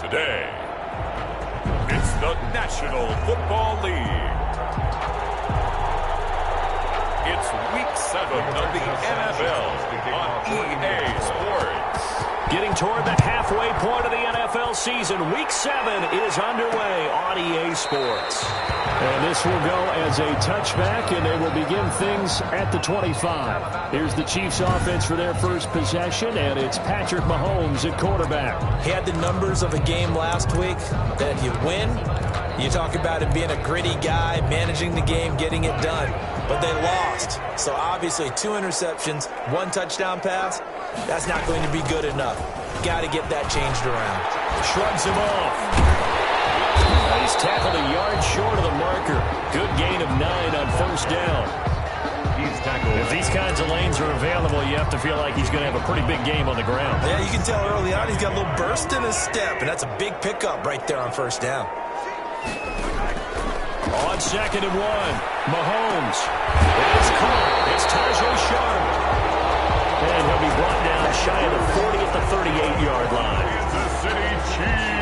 today. It's the National Football League. It's Week 7 of the NFL on EA Sports. Getting toward the halfway point of the NFL season, Week 7 is underway on EA Sports. And this will go as a touchback, and they will begin things at the 25. Here's the Chiefs offense for their first possession, and it's Patrick Mahomes at quarterback. He had the numbers of a game last week that you win. You talk about him being a gritty guy, managing the game, getting it done. But they lost. So obviously 2 interceptions, 1 touchdown pass, that's not going to be good enough. Got to get that changed around. Shrugs him off. He's tackled a yard short of the marker. Good gain of 9 on first down. If these kinds of lanes are available, you have to feel like he's going to have a pretty big game on the ground. Yeah, you can tell early on he's got a little burst in his step, and that's a big pickup right there on first down. On 2nd and 1, Mahomes. It's caught. It's Tajay Sharp. And he'll be brought down shy of the 40 at the 38-yard line. Kansas City Chiefs.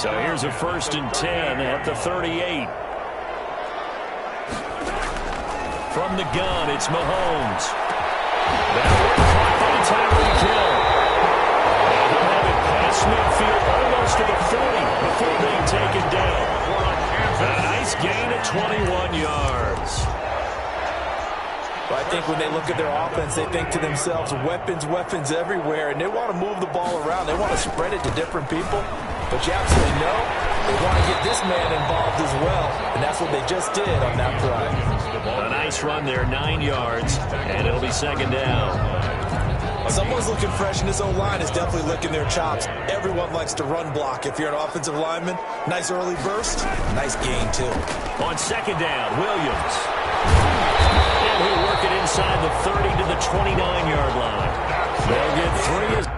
So here's a 1st and 10 at the 38. From the gun, it's Mahomes. That one caught by Tyreek Hill. And he'll have it past midfield almost to the 40 before being taken down. A nice gain of 21 yards. But I think when they look at their offense, they think to themselves, weapons, weapons everywhere, and they want to move the ball around. They want to spread it to different people. But you absolutely know they want to get this man involved as well, and that's what they just did on that drive. A nice run there, 9 yards, and it'll be 2nd down. Someone's looking fresh, and this O-line is definitely licking their chops. Everyone likes to run block. If you're an offensive lineman, nice early burst, nice gain too. On 2nd down, Williams. And he'll work it inside the 30 to the 29-yard line. They'll get 3 as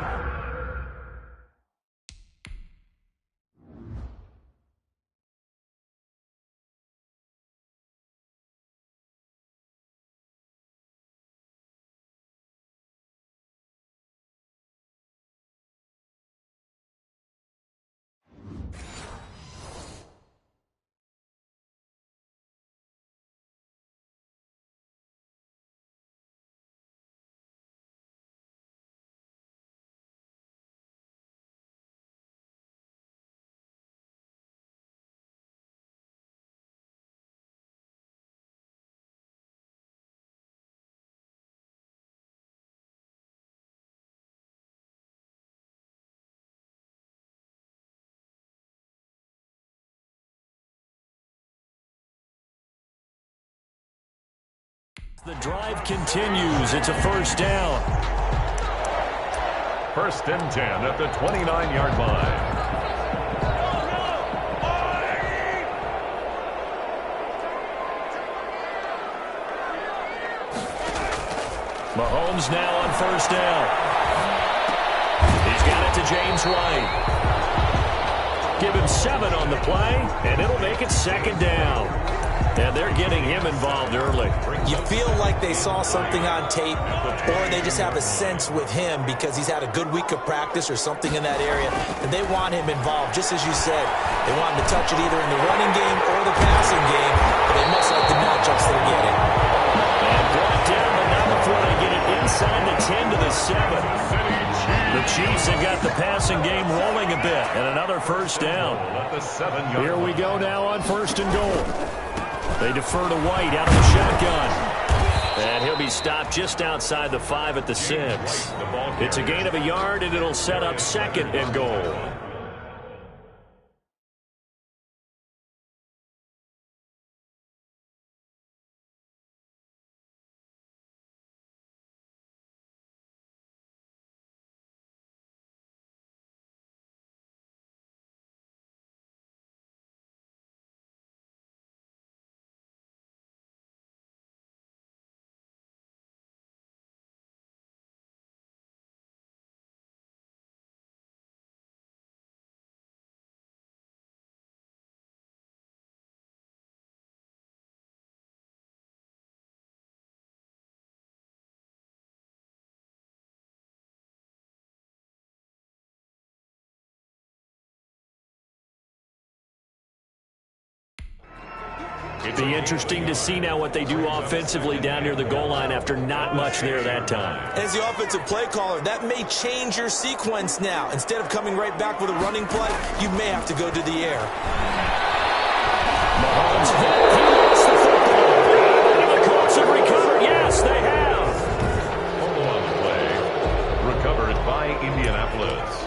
the drive continues. It's a 1st down. 1st and 10 at the 29-yard line. Mahomes now on 1st down. He's got it to James White. Give him 7 on the play, and it'll make it 2nd down. And they're getting him involved early. You feel like they saw something on tape, or they just have a sense with him because he's had a good week of practice or something in that area, and they want him involved, just as you said. They want him to touch it either in the running game or the passing game, but they must like the matchups they're getting. And brought down, but not before they get it inside the 10 to the 7. The Chiefs have got the passing game rolling a bit, and another 1st down. Here we go now on 1st and goal. They defer to White out of the shotgun. And he'll be stopped just outside the 5 at the 6. It's a gain of a yard, and it'll set up 2nd and goal. Be interesting to see now what they do offensively down near the goal line after not much there that time. As the offensive play caller, that may change your sequence now. Instead of coming right back with a running play, you may have to go to the air. Mahomes hit. He lost the football. And the Colts have recovered. Yes, they have. Fumble on the play. Recovered by Indianapolis.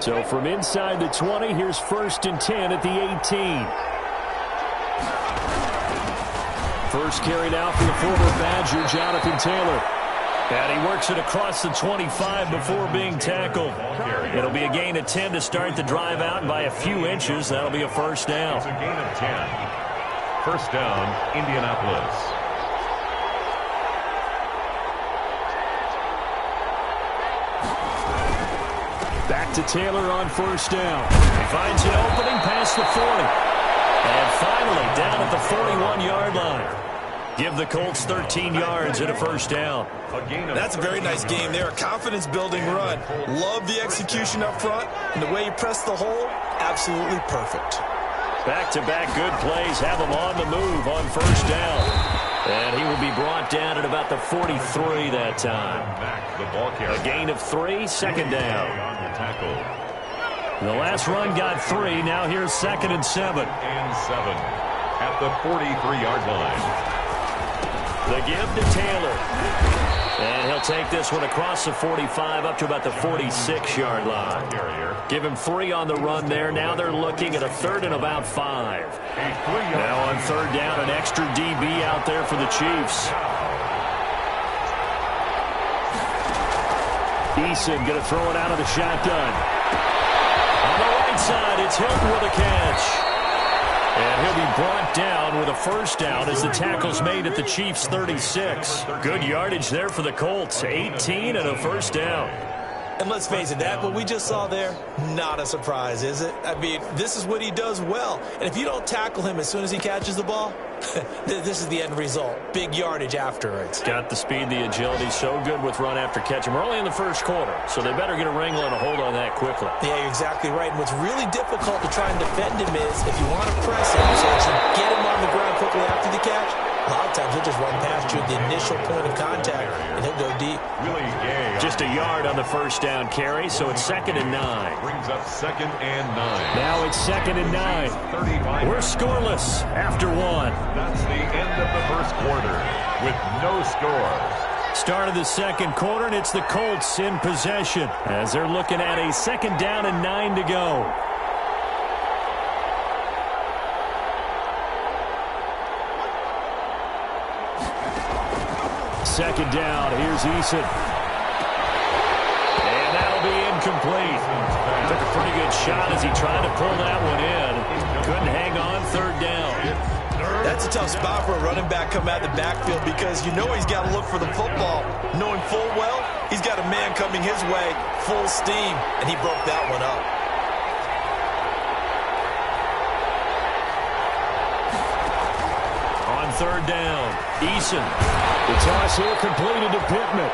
So from inside the 20, here's 1st and 10 at the 18. First carried out for the former Badger, Jonathan Taylor. And he works it across the 25 before being tackled. It'll be a gain of 10 to start the drive out, and by a few inches, that'll be a first down. It's a gain of 10. First down, Indianapolis. Back to Taylor on first down. He finds an opening past the 40. And finally down at the 41-yard line. Give the Colts 13 yards and a first down. That's a very nice game there. A confidence-building run. Love the execution up front. And the way you press the hole, absolutely perfect. Back-to-back good plays have him on the move on first down. And he will be brought down at about the 43 that time. A gain of 3, second down. The last run got 3. Now here's 2nd and 7. And 7 at the 43-yard line. The give to Taylor. And he'll take this one across the 45 up to about the 46-yard line. Give him 3 on the run there. Now they're looking at a 3rd and about 5. Now on 3rd down, an extra DB out there for the Chiefs. Eason going to throw it out of the shotgun. On the right side, it's Hilton with a catch. And he'll be brought down with a first down as the tackle's made at the Chiefs' 36. Good yardage there for the Colts. 18 and a first down. And let's face it, that what we just saw there, not a surprise, is it? I mean, this is what he does well. And if you don't tackle him as soon as he catches the ball, this is the end result. Big yardage afterwards. Got the speed, the agility, so good with run after catch. And we're only in the first quarter, so they better get a wrangle and a hold on that quickly. Yeah, you're exactly right. And what's really difficult to try and defend him is if you want to press him so that you get him on the ground quickly after the catch, a lot of times he'll just run past you at the initial point of contact, and he'll go deep. Just a yard on the first down carry, so it's 2nd and 9. Brings up 2nd and 9. Now it's 2nd and 9. We're scoreless after 1. That's the end of the first quarter with no score. Start of the second quarter, and it's the Colts in possession as they're looking at a 2nd down and 9 to go. Second down, here's Eason. And that'll be incomplete. Took a pretty good shot as he tried to pull that one in. Couldn't hang on, 3rd down. That's a tough spot for a running back coming out of the backfield because you know he's got to look for the football. Knowing full well, he's got a man coming his way, full steam, and he broke that one up. On 3rd down, Eason. The toss here completed to Pittman.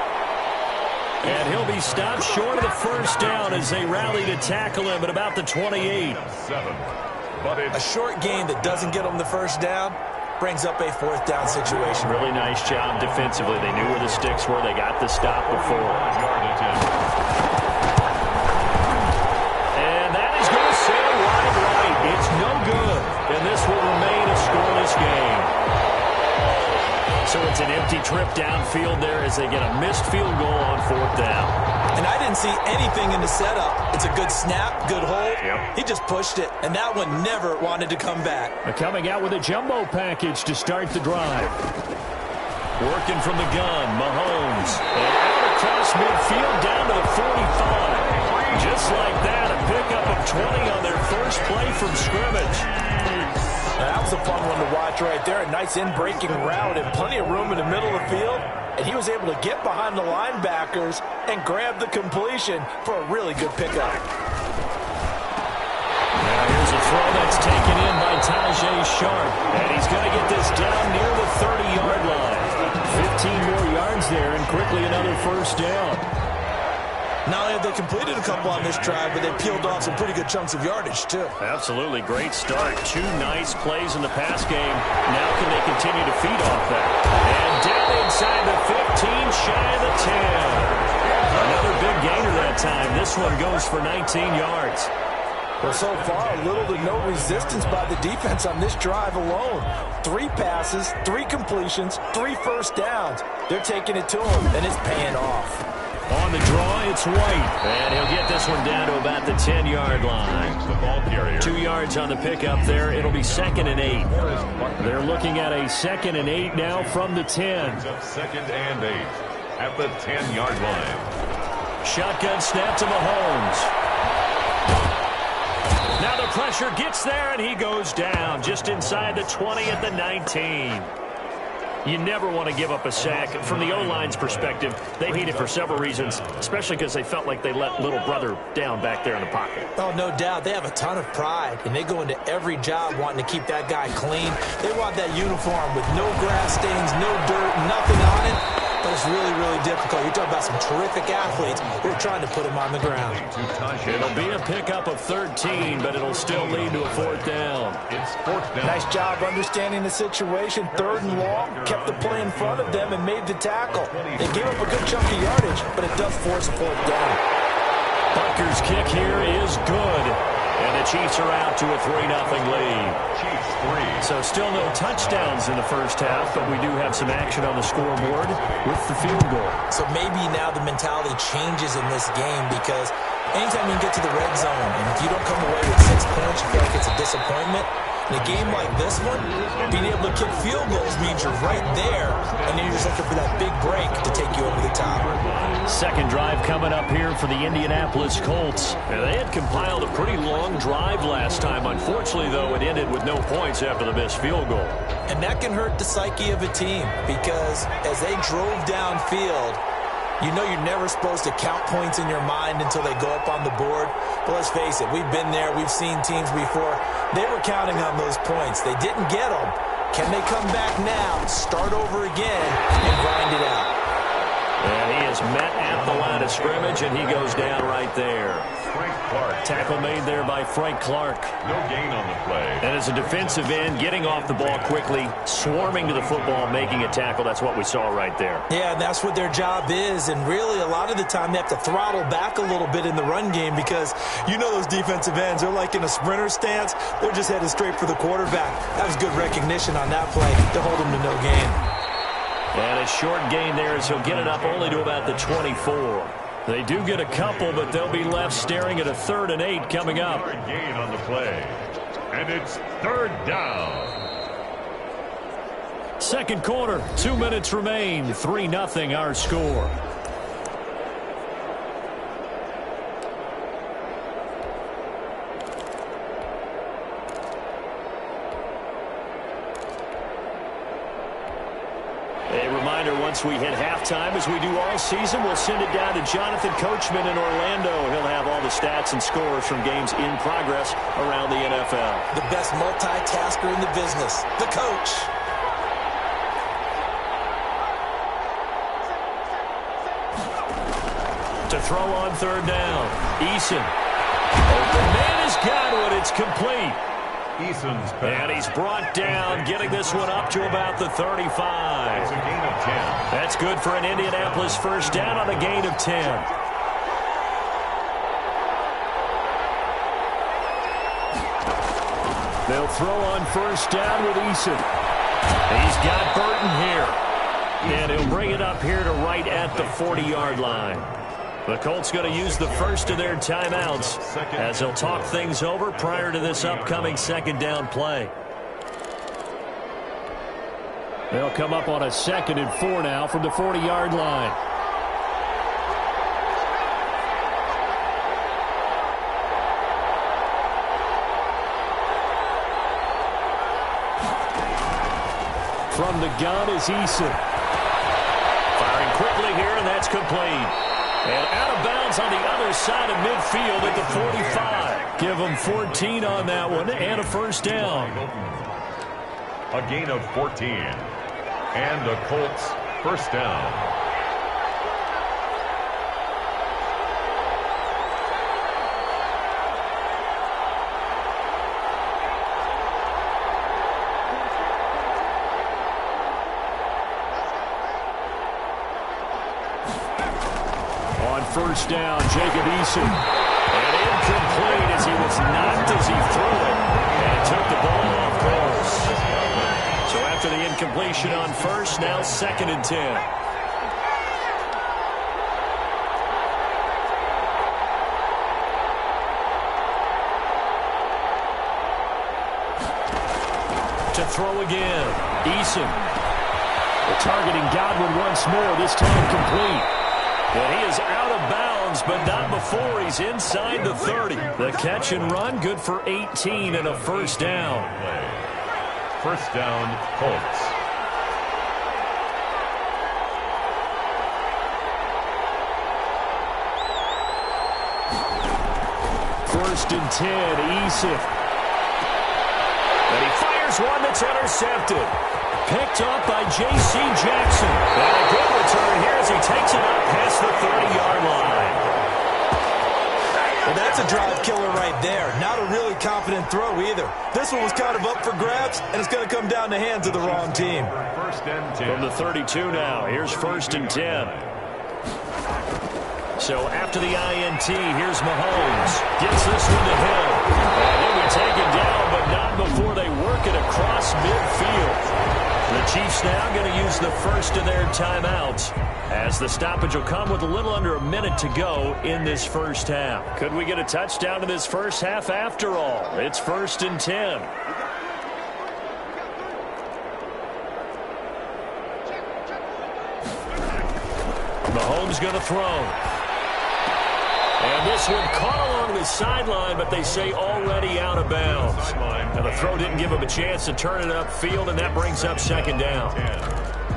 And he'll be stopped short of the first down as they rally to tackle him at about the 28. A short gain that doesn't get him the first down brings up a 4th down situation. Really nice job defensively. They knew where the sticks were. They got the stop before. And that is going to sail right. It's no good. And this will remain a scoreless game. So it's an empty trip downfield there as they get a missed field goal on 4th down. And I didn't see anything in the setup. It's a good snap, good hold. He just pushed it, and that one never wanted to come back. Coming out with a jumbo package to start the drive. Working from the gun, Mahomes. And out across midfield down to the 45. Just like that, a pickup of 20 on their first play from scrimmage. That was a fun one to watch right there. A nice in-breaking route and plenty of room in the middle of the field. And he was able to get behind the linebackers and grab the completion for a really good pickup. Now here's a throw that's taken in by Tajay Sharp. And he's going to get this down near the 30-yard line. 15 more yards there and quickly another first down. Not only have they completed a couple on this drive, but they peeled off some pretty good chunks of yardage, too. Absolutely. Great start. 2 nice plays in the pass game. Now can they continue to feed off that? And down inside the 15, shy of the 10. Another big gainer that time. This one goes for 19 yards. Well, so far, little to no resistance by the defense on this drive alone. 3 passes, 3 completions, 3 first downs. They're taking it to him, and it's paying off. On the draw, it's White. And he'll get this one down to about the 10-yard line. 2 yards on the pickup there. It'll be 2nd and 8. They're looking at a 2nd and 8 now from the 10. 2nd and 8 at the 10-yard line. Shotgun snap to Mahomes. Now the pressure gets there, and he goes down just inside the 20 at the 19. You never want to give up a sack. From the O-line's perspective, they hate it for several reasons, especially because they felt like they let little brother down back there in the pocket. Oh, no doubt. They have a ton of pride, and they go into every job wanting to keep that guy clean. They want that uniform with no grass stains, no dirt, nothing on it. But it's really, really difficult. You're talking about some terrific athletes who are trying to put him on the ground. It'll be a pickup of 13, but it'll still lead to a 4th down. It's 4th down. Nice job understanding the situation. 3rd and long, kept the play in front of them and made the tackle. They gave up a good chunk of yardage, but it does force a 4th down. Butker's kick here is good. And the Chiefs are out to a 3-0 lead. Chiefs 3. So still no touchdowns in the first half, but we do have some action on the scoreboard with the field goal. So maybe now the mentality changes in this game because anytime you get to the red zone, and if you don't come away with 6 points, you feel like it's a disappointment. In a game like this one, being able to kick field goals means you're right there, and then you're just looking for that big break to take you over the top. Second drive coming up here for the Indianapolis Colts. And they had compiled a pretty long drive last time. Unfortunately, though, it ended with no points after the missed field goal. And that can hurt the psyche of a team because as they drove downfield, you know you're never supposed to count points in your mind until they go up on the board. But let's face it, we've been there. We've seen teams before. They were counting on those points. They didn't get them. Can they come back now, start over again, and grind it out? And he is met at the line of scrimmage, and he goes down right there. Frank Clark. Tackle made there by Frank Clark. No gain on the play. And as a defensive end, getting off the ball quickly, swarming to the football, making a tackle. That's what we saw right there. Yeah, and that's what their job is. And really, a lot of the time, they have to throttle back a little bit in the run game because you know those defensive ends, they're like in a sprinter stance. They're just headed straight for the quarterback. That was good recognition on that play to hold him to no gain. And a short gain there as he'll get it up only to about the 24. They do get a couple, but they'll be left staring at a 3rd and 8 coming up. Gain on the play. And it's 3rd down. Second quarter, 2 minutes remain. 3-0 our score. Once we hit halftime, as we do all season, we'll send it down to Jonathan Coachman in Orlando. He'll have all the stats and scores from games in progress around the NFL. The best multitasker in the business, the coach. To throw on 3rd down, Eason. Open man has got one. It's complete. Eason's pass. And he's brought down, getting this one up to about the 35. It's a gain of 10. That's good for an Indianapolis first down on a gain of 10. They'll throw on first down with Eason. He's got Burton here. And he'll bring it up here to right at the 40-yard line. The Colts going to use the first of their timeouts as they'll talk things over prior to this upcoming 2nd down play. They'll come up on a 2nd and 4 now from the 40-yard line. From the gun is Eason. Firing quickly here, and that's complete. And out of bounds on the other side of midfield at the 45. Give them 14 on that one and a first down. A gain of 14. And the Colts first down. First down, Jacob Eason. And incomplete as he was knocked as he threw it. And took the ball off course. So after the incompletion on first, now 2nd and 10. To throw again, Eason. Targeting Godwin once more, this time complete. And he is out of bounds, but not before he's inside the 30. The catch and run, good for 18 and a first down. First down, Colts. First and 10, Eason. And he fires one that's intercepted. Picked up by J.C. Jackson. And a good return here as he takes it up past the 30-yard line. Well, that's a drive killer right there. Not a really confident throw either. This one was kind of up for grabs, and it's going to come down the hands of the wrong team. First and 10. From the 32 now, here's first and 10. So after the INT, here's Mahomes. Gets this one to Hill. And he'll be taken down, but not before they work it across midfield. The Chiefs now going to use the first of their timeouts, as the stoppage will come with a little under a minute to go in this first half. Could we get a touchdown in this first half after all? It's first and 10. Mahomes going to throw. And this one caught along the sideline, but they say already out of bounds. And the throw didn't give him a chance to turn it upfield, and that brings up second down.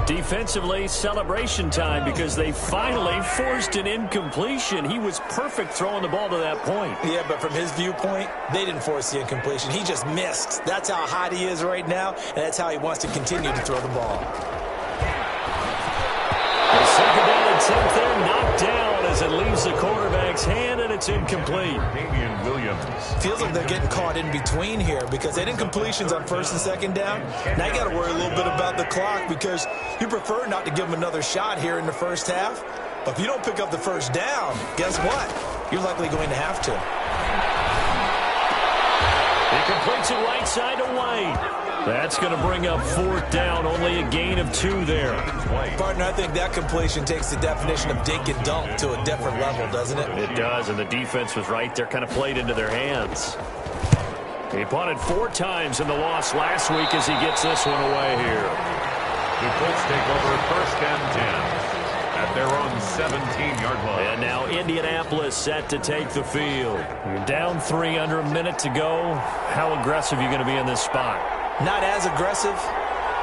Defensively, celebration time because they finally forced an incompletion. He was perfect throwing the ball to that point. Yeah, but from his viewpoint, they didn't force the incompletion. He just missed. That's how hot he is right now, and that's how he wants to continue to throw the ball. The second down attempt there knocked down as it leaves the quarterback's hand, and it's incomplete. Damian Williams. Feels like they're getting caught in between here because they had incompletions on first and second down. Now you got to worry a little bit about the clock because you prefer not to give them another shot here in the first half. But if you don't pick up the first down, guess what? You're likely going to have to. He completes it right side to White. That's going to bring up fourth down, only a gain of 2 there. Partner, I think that completion takes the definition of dink and dunk to a different level, doesn't it? It does, and the defense was right there, kind of played into their hands. He punted 4 times in the loss last week as he gets this one away here. The Colts take over first and 10 at their own 17-yard line. And now Indianapolis set to take the field. You're down 3 under a minute to go. How aggressive are you going to be in this spot? Not as aggressive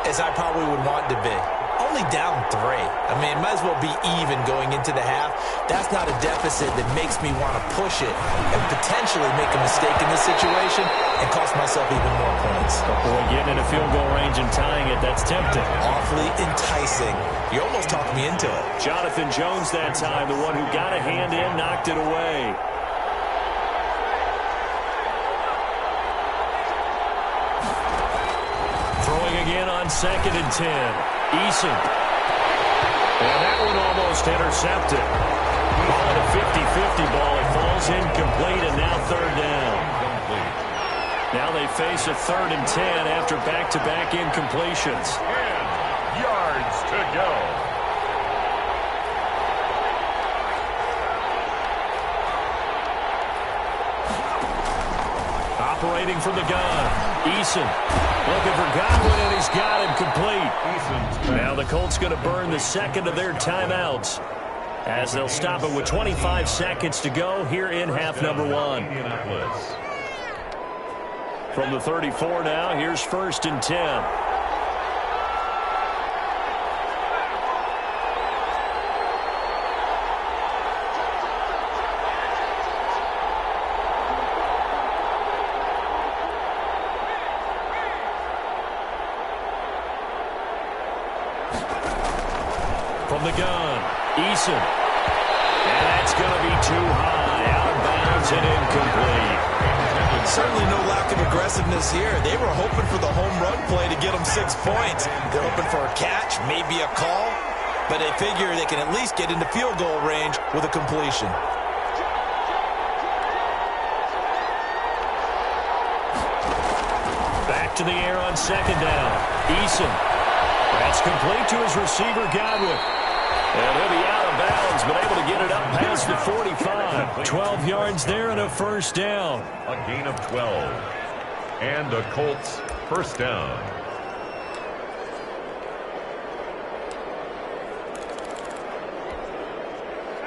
as I probably would want to be. Only down 3. I mean, it might as well be even going into the half. That's not a deficit that makes me want to push it and potentially make a mistake in this situation and cost myself even more points. Boy, getting in a field goal range and tying it, that's tempting. Awfully enticing. You almost talked me into it. Jonathan Jones that time, the one who got a hand in, knocked it away. Throwing again on second and 10. Eason. And that one almost intercepted. Call it a 50-50 ball. It falls incomplete, and now third down. Now they face a 3rd and 10 after back-to-back incompletions. 10 yards to go. Operating from the gun. Eason looking for Godwin, and he's got him complete. Now the Colts going to burn the second of their timeouts as they'll stop it with 25 seconds to go here in half number 1. From the 34 now, here's first and 10. gun. Eason. And that's going to be too high. Out of bounds and incomplete. Certainly no lack of aggressiveness here. They were hoping for the home run play to get them 6 points. They're hoping for a catch, maybe a call, but they figure they can at least get into field goal range with a completion. Back to the air on second down. Eason. That's complete to his receiver, Godwin. And he'll be out of bounds, but able to get it up past the 45. 12 yards there and a first down. A gain of 12. And the Colts first down.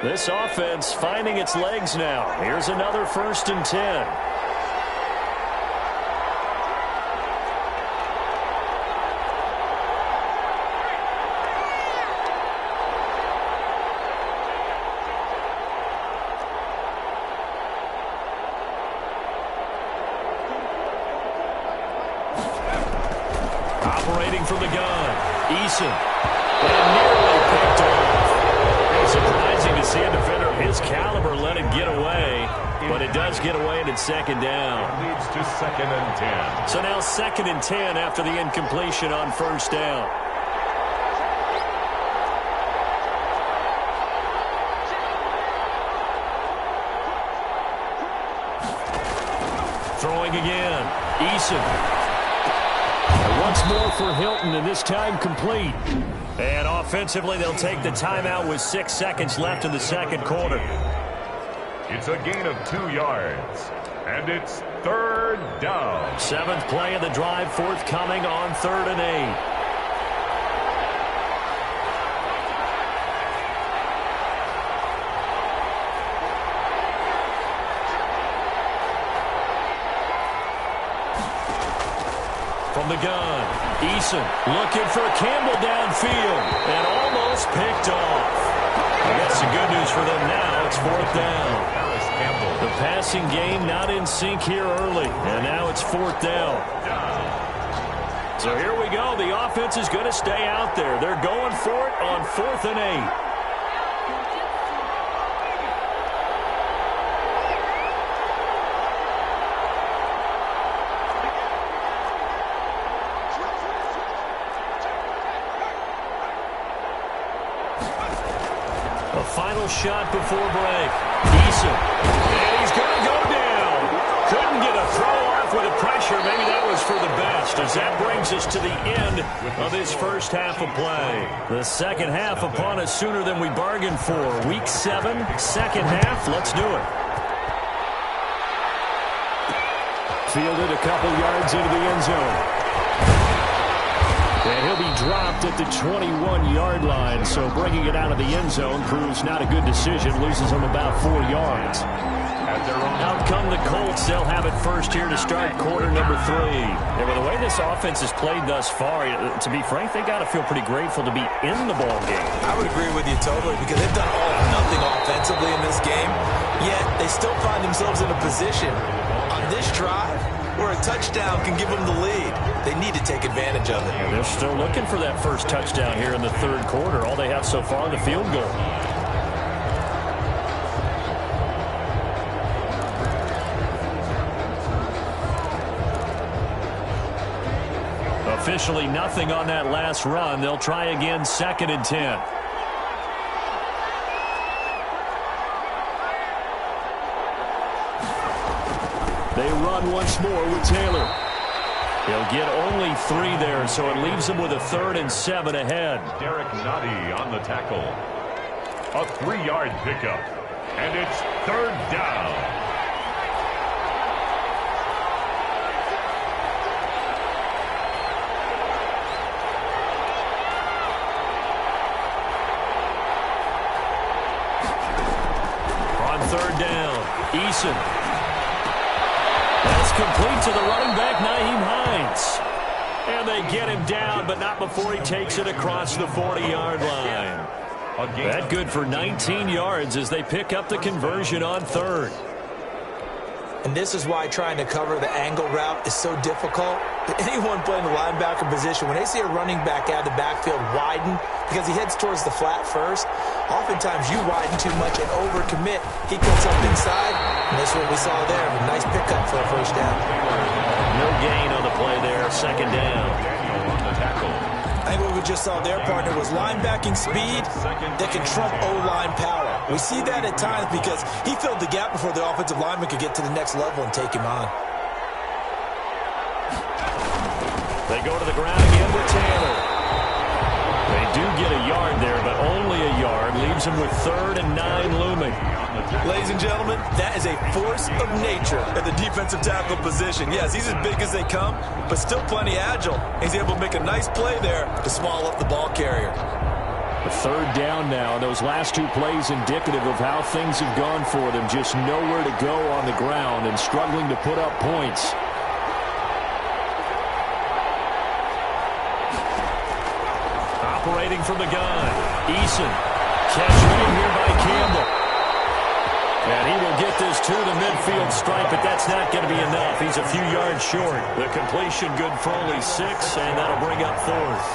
This offense finding its legs now. Here's another 1st and 10. Operating from the gun. Eason. And nearly picked off. It's surprising to see a defender of his caliber let it get away, but it does get away and it's second down. It leads to 2nd and 10. So now 2nd and 10 after the incompletion on first down. Throwing again. Eason. Once more for Hilton, and this time complete. And offensively, they'll take the timeout with 6 seconds left in the second quarter. It's a gain of 2 yards, and it's 3rd down. 7th play of the drive, forthcoming on 3rd and 8. From the gun, Eason looking for Campbell downfield and almost picked off. I guess the good news for them now, it's 4th down. The passing game not in sync here early, and now it's 4th down. So here we go. The offense is going to stay out there. They're going for it on 4th and 8. Final shot before break. Eason. And he's going to go down. Couldn't get a throw off with the pressure. Maybe that was for the best, as that brings us to the end of this first half of play. The second half upon us sooner than we bargained for. Week 7, second half. Let's do it. Fielded a couple yards into the end zone. And he'll be dropped at the 21-yard line, so bringing it out of the end zone proves not a good decision. Loses him about 4 yards. Out come the Colts. They'll have it first here to start quarter number 3. Yeah, well, the way this offense has played thus far, to be frank, they got to feel pretty grateful to be in the ball game. I would agree with you totally, because they've done all or nothing offensively in this game, yet they still find themselves in a position on this drive where a touchdown can give them the lead. They need to take advantage of it. And they're still looking for that first touchdown here in the 3rd quarter. All they have so far in the field goal. Officially nothing on that last run. They'll try again 2nd and 10. They run once more with Taylor. He'll get only 3 there, so it leaves him with a 3rd and 7 ahead. Derek Nottie on the tackle. A 3-yard pickup, and it's 3rd down. On 3rd down, Eason. That's complete to the running back, Nyheim Hines. And they get him down, but not before he takes it across the 40-yard line. That good for 19 yards as they pick up the conversion on 3rd. And this is why trying to cover the angle route is so difficult. Anyone playing the linebacker position, when they see a running back out of the backfield widen because he heads towards the flat first, oftentimes you widen too much and overcommit. He cuts up inside, and that's what we saw there. A nice pickup for a first down. No gain on the play there, second down. I think what we just saw there, partner, was linebacking speed that can trump O-line power. We see that at times because he filled the gap before the offensive lineman could get to the next level and take him on. They go to the ground again with Taylor. They do get a yard there, but only a yard. Leaves him with 3rd and 9 looming. Ladies and gentlemen, that is a force of nature at the defensive tackle position. Yes, he's as big as they come, but still plenty agile. He's able to make a nice play there to swallow up the ball carrier. The 3rd down now. Those last 2 plays indicative of how things have gone for them. Just nowhere to go on the ground and struggling to put up points. Operating from the gun, Eason. Catch made here by Campbell. And he will get this to the midfield stripe, but that's not going to be enough. He's a few yards short. The completion good for only 6, and that'll bring up 4th.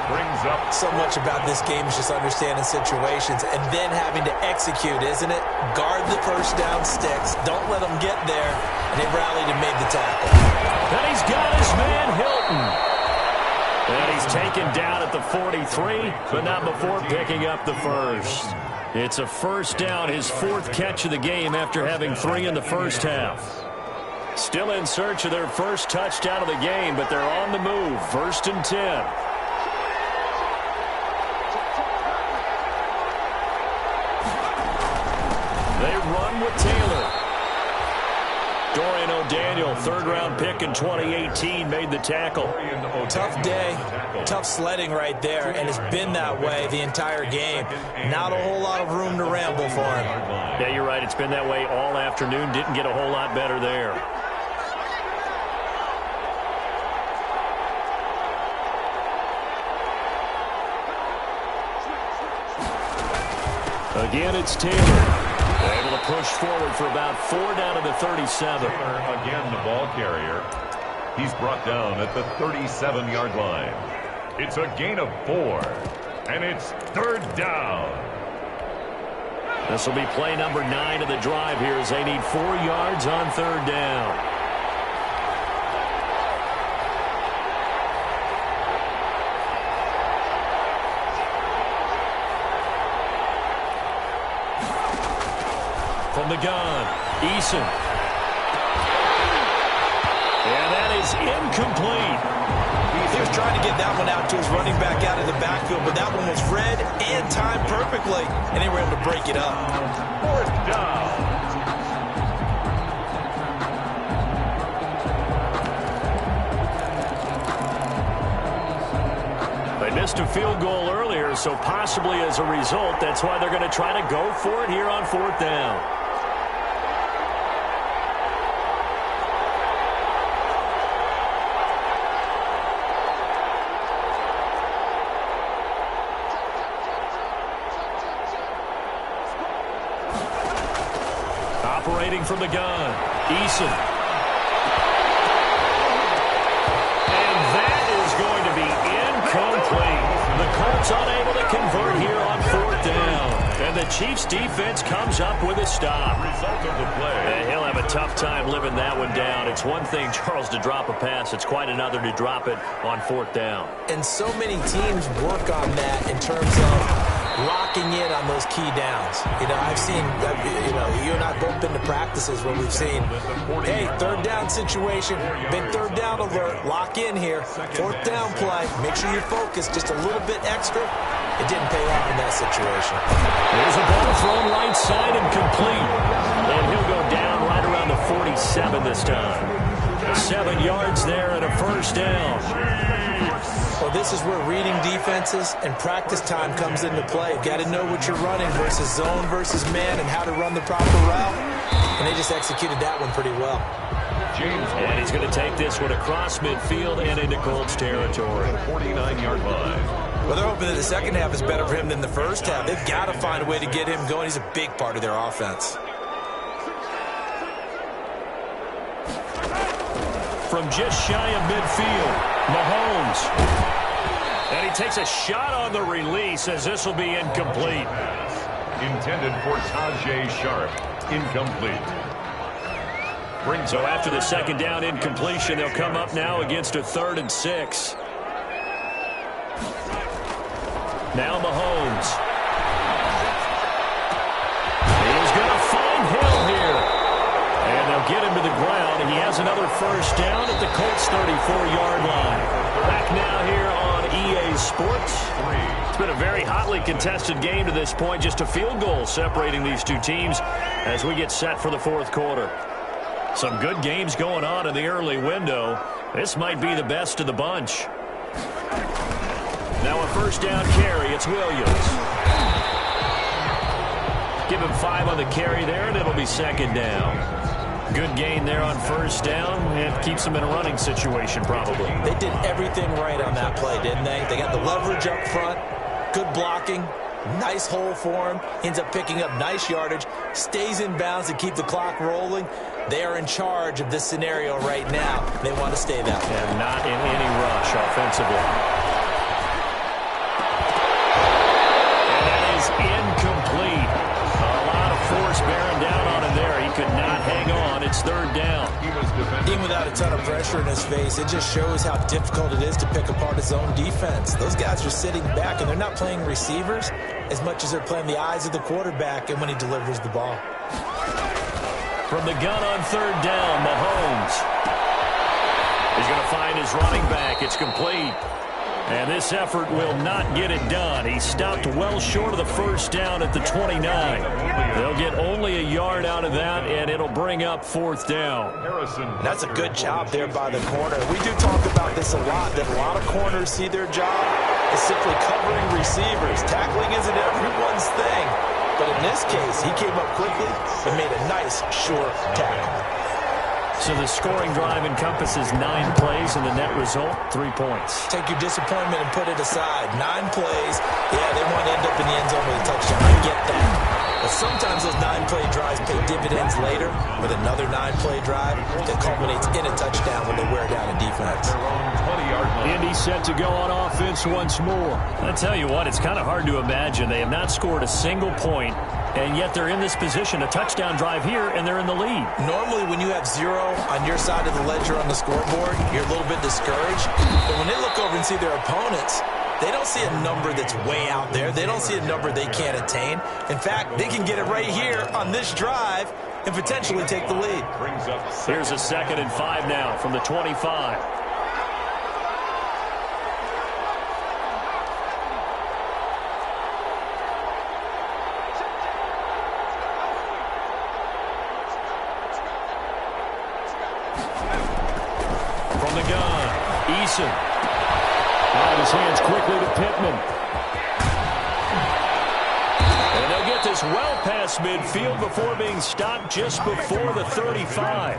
Brings up. So much about this game is just understanding situations and then having to execute, isn't it? Guard the first down sticks. Don't let them get there. And they rallied and made the tackle. And he's got his man Hilton. And he's taken down at the 43, but not before picking up the first. It's a first down, his 4th catch of the game after having 3 in the first half. Still in search of their first touchdown of the game, but they're on the move. 1st and 10. They run with Taylor. Dorian O'Daniel, 3rd-round pick in 2018, made the tackle. Tough day, tough sledding right there, and it's been that way the entire game. Not a whole lot of room to ramble for him. Yeah, you're right. It's been that way all afternoon. Didn't get a whole lot better there. Again, it's Taylor. Able to push forward for about 4 down to the 37. Again, the ball carrier. He's brought down at the 37-yard line. It's a gain of 4, and it's 3rd down. This will be play number 9 of the drive here as they need 4 yards on 3rd down. From the gun, Eason. And that is incomplete. He was trying to get that one out to his running back out of the backfield, but that one was read and timed perfectly, and they were able to break it up. 4th down. They missed a field goal earlier, so possibly as a result, that's why they're going to try to go for it here on 4th down. Operating from the gun, Eason. And that is going to be incomplete. The Colts unable to convert here on 4th down. And the Chiefs defense comes up with a stop. Result of the play. And he'll have a tough time living that one down. It's one thing, Charles, to drop a pass. It's quite another to drop it on 4th down. And so many teams work on that in terms of locking in on those key downs. You know, I've seen, you and I both been to practices where we've seen, hey, 3rd down situation, big 3rd down alert, lock in here, 4th down play, make sure you're focused just a little bit extra. It didn't pay off in that situation. There's a ball thrown right side and complete. And he'll go down right around the 47 this time. 7 yards there and a first down. Well, this is where reading defenses and practice time comes into play. Got to know what you're running versus zone versus man and how to run the proper route. And they just executed that one pretty well. And he's going to take this one across midfield and into Colts territory. 49-yard line. Well, they're hoping that the second half is better for him than the first half. They've got to find a way to get him going. He's a big part of their offense. from just shy of midfield. Mahomes. And he takes a shot on the release as this will be incomplete. Intended for Tajay Sharp. Incomplete. So after the second down incompletion, they'll come up now against a 3rd and 6. Now Mahomes. He's going to find Hill here. And they'll get him to the ground, and he has another first down at the Colts' 34-yard line. Back now here on EA Sports. It's been a very hotly contested game to this point. Just a field goal separating these two teams as we get set for the 4th quarter. Some good games going on in the early window. This might be the best of the bunch. Now a first down carry. It's Williams. Give him 5 on the carry there, and it'll be 2nd down. Good gain there on first down. It keeps them in a running situation, probably. They did everything right on that play, didn't they? They got the leverage up front, good blocking, nice hole for him, ends up picking up nice yardage, stays in bounds to keep the clock rolling. They are in charge of this scenario right now. They want to stay that way. And not in any rush offensively. And that is incomplete. A lot of force bearing down on him there. He could not hang on. It's 3rd down. Even without a ton of pressure in his face, it just shows how difficult it is to pick apart his own defense. Those guys are sitting back, and they're not playing receivers as much as they're playing the eyes of the quarterback and when he delivers the ball. From the gun on 3rd down, Mahomes. He's going to find his running back. It's complete. And this effort will not get it done. He stopped well short of the first down at the 29. They'll get only a yard out of that, and it'll bring up 4th down. That's a good job there by the corner. We do talk about this a lot, that a lot of corners see their job as simply covering receivers. Tackling isn't everyone's thing. But in this case, he came up quickly and made a nice, short tackle. So the scoring drive encompasses 9 plays, and the net result, 3 points. Take your disappointment and put it aside. 9 plays. Yeah, they want to end up in the end zone with a touchdown. I get that. But sometimes those 9-play drives pay dividends later with another 9-play drive that culminates in a touchdown when they wear down a defense. Indy set to go on offense once more. I tell you what, it's kind of hard to imagine. They have not scored a single point, and yet they're in this position, a touchdown drive here, and they're in the lead. Normally, when you have 0 on your side of the ledger on the scoreboard, you're a little bit discouraged. But when they look over and see their opponents, they don't see a number that's way out there. They don't see a number they can't attain. In fact, they can get it right here on this drive and potentially take the lead. Here's a 2nd and 5 now from the 25. From the gun, Eason. Out of his hands quickly to Pittman. And they'll get this well past midfield before being stopped just before the 35.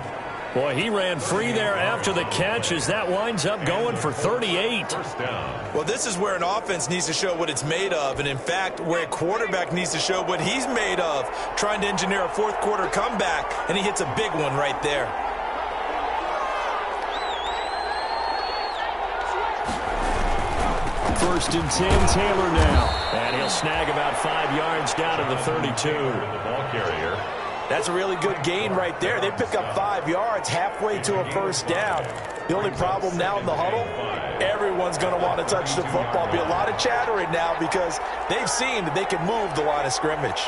Boy, he ran free there after the catch as that winds up going for 38. Well, this is where an offense needs to show what it's made of, and in fact, where a quarterback needs to show what he's made of, trying to engineer a 4th quarter comeback, and he hits a big one right there. First and 10, Taylor now. And he'll snag about 5 yards down to the 32. That's a really good gain right there. They pick up 5 yards halfway to a first down. The only problem now in the huddle, everyone's going to want to touch the football. Be a lot of chattering now because they've seen that they can move the line of scrimmage.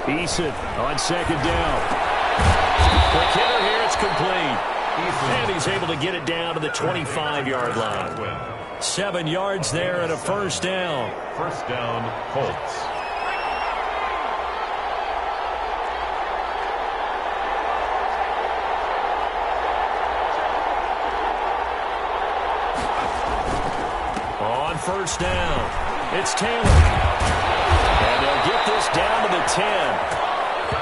Eason on 2nd down. Quick hitter here, it's complete. And he's able to get it down to the 25-yard line. 7 yards there and a first down. First down, Colts. On first down, it's Taylor. And they'll get this down to the 10.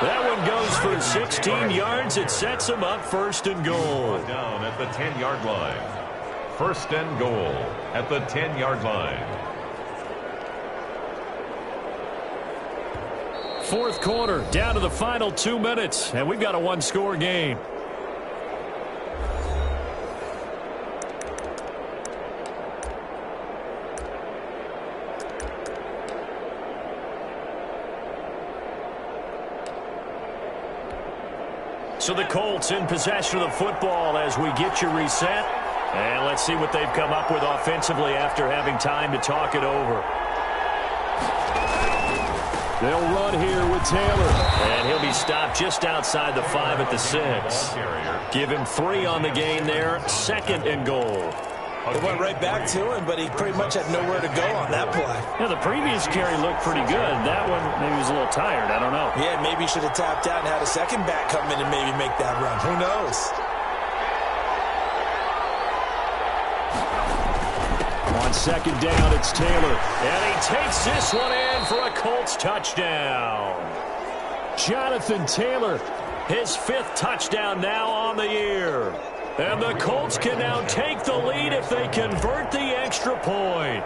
That one and goes for 16 yards. It sets him up first and goal. Down at the 10-yard line. First and goal at the 10-yard line. Fourth quarter, down to the final 2 minutes, and we've got a one-score game. So the Colts in possession of the football as we get you reset. And let's see what they've come up with offensively after having time to talk it over. They'll run here with Taylor. And he'll be stopped just outside the 5 at the 6. Give him 3 on the gain there. Second and goal. They went right back to him, but he pretty much had nowhere to go on that play. Yeah, the previous carry looked pretty good. That one, maybe he was a little tired. I don't know. Yeah, maybe he should have tapped out and had a second back come in and maybe make that run. Who knows? On second down, it's Taylor. And he takes this one in for a Colts touchdown. Jonathan Taylor, his 5th touchdown now on the year. And the Colts can now take the lead if they convert the extra point.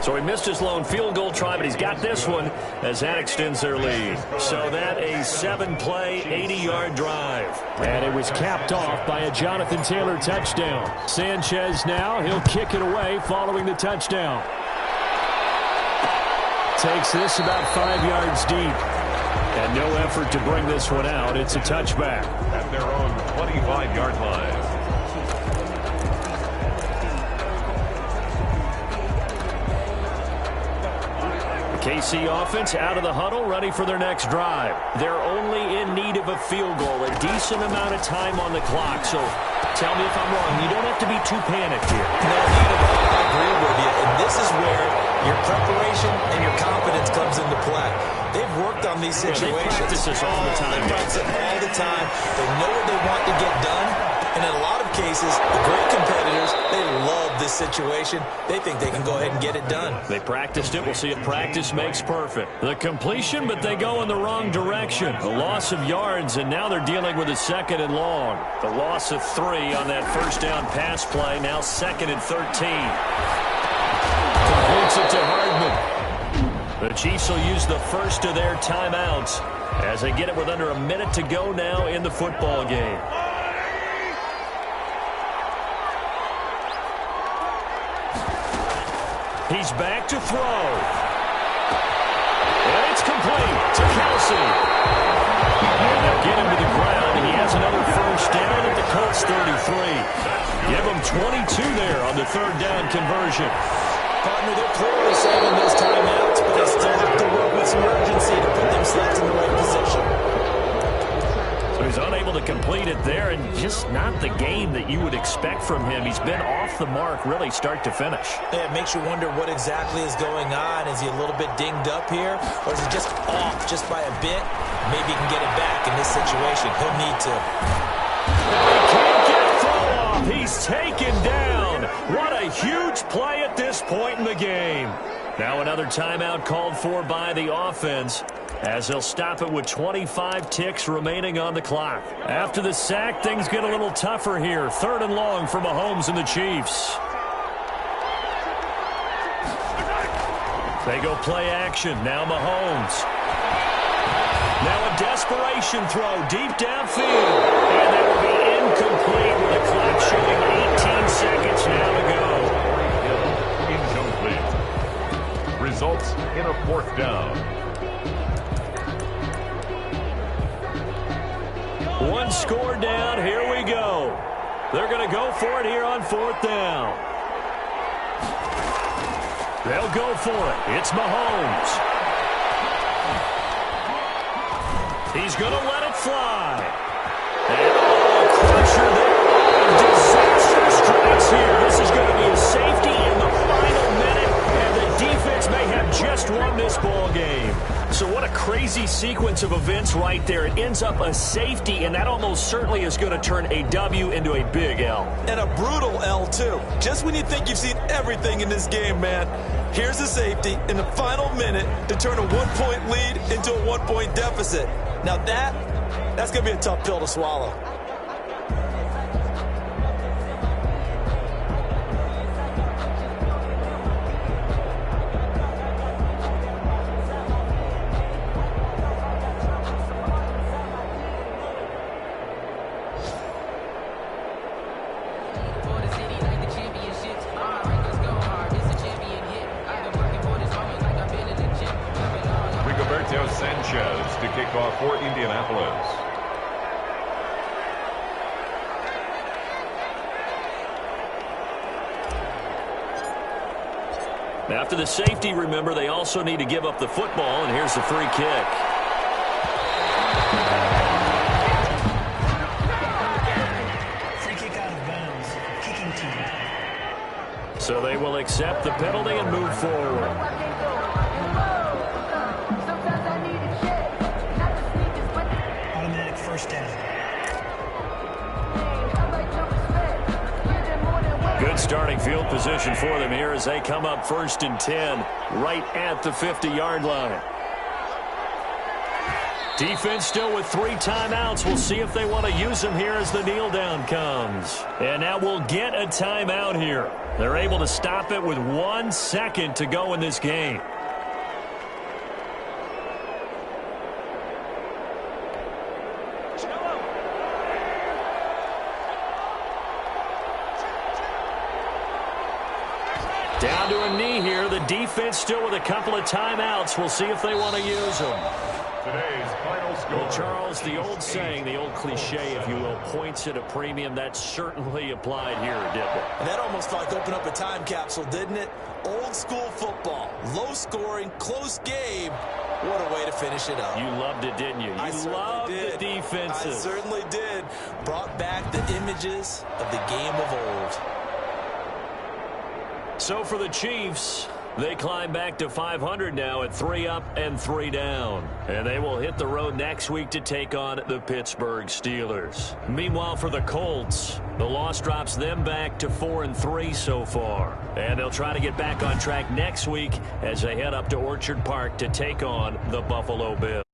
So he missed his lone field goal try, but he's got this one as that extends their lead. So that a 7-play, 80-yard drive. And it was capped off by a Jonathan Taylor touchdown. Sanchez now, he'll kick it away following the touchdown. Takes this about 5 yards deep. And no effort to bring this one out. It's a touchback. At their own 25-yard line. KC offense out of the huddle, ready for their next drive. They're only in need of a field goal, a decent amount of time on the clock. So tell me if I'm wrong. You don't have to be too panicked here. No, not at all. I agree with you. And this is where your preparation and your confidence comes into play. They've worked on these situations. They practice this all the time. They practice it all the time. They know what they want to get done. And in a lot of cases, the great competitors, they love this situation. They think they can go ahead and get it done. They practiced it. We'll see if practice makes perfect. The completion, but they go in the wrong direction. A loss of yards, and now they're dealing with a 2nd and long. The loss of 3 on that first down pass play. Now 2nd and 13. Completes it to Hardman. The Chiefs will use the first of their timeouts as they get it with under a minute to go now in the football game. He's back to throw. And it's complete to Kelsey. And they'll get him to the ground, and he has another first down at the Colts 33. Give him 22 there on the 3rd down conversion. Partner, they're clearly saving those timeouts, but they still have to work with some urgency to put themselves in the right position. So he's unable to complete it there, and just not the game that you would expect from him. He's been off the mark really start to finish. Yeah, it makes you wonder what exactly is going on. Is he a little bit dinged up here, or is he just off just by a bit? Maybe he can get it back in this situation. He'll need to. He can't get a throw off. He's taken down. What a huge play at this point in the game. Now another timeout called for by the offense, as they'll stop it with 25 ticks remaining on the clock. After the sack, things get a little tougher here. 3rd and long for Mahomes and the Chiefs. They go play action. Now Mahomes. Now a desperation throw deep downfield. And that will be incomplete with the clock showing 18 seconds now to go. Incomplete. Results in a 4th down. One score down. Here we go. They're going to go for it here on 4th down. They'll go for it. It's Mahomes. He's going to let it fly. And crusher there. Disaster strikes here. This is going to be a safety in the final minute, and the defense may have just won this ball game. So what a crazy sequence of events right there. It ends up a safety, and that almost certainly is going to turn a W into a big L. And a brutal L, too. Just when you think you've seen everything in this game, man, Here's the safety in the final minute to turn a one-point lead into a one-point deficit. Now that's going to be a tough pill to swallow. Sanchez to kick off for Indianapolis. After the safety, remember, they also need to give up the football, and here's the free kick. Free kick out of bounds. Kicking team. So they will accept the penalty and move forward. First down. Good starting field position for them here as they come up 1st and 10 right at the 50-yard line. Defense still with 3 timeouts. We'll see if they want to use them here as the kneel down comes. And now we'll get a timeout here. They're able to stop it with 1 second to go in this game. Down to a knee here. The defense still with a couple of timeouts. We'll see if they want to use them. Today's final score. Well, Charles, the old saying, the old cliche, if you will, points at a premium, that certainly applied here, didn't it? And that almost felt like opened up a time capsule, didn't it? Old school football. Low scoring, close game. What a way to finish it up. You loved it, didn't you? You loved the defenses. I certainly did. Brought back the images of the game of old. So for the Chiefs, they climb back to 500 now at 3 up and 3 down. And they will hit the road next week to take on the Pittsburgh Steelers. Meanwhile, for the Colts, the loss drops them back to 4 and 3 so far. And they'll try to get back on track next week as they head up to Orchard Park to take on the Buffalo Bills.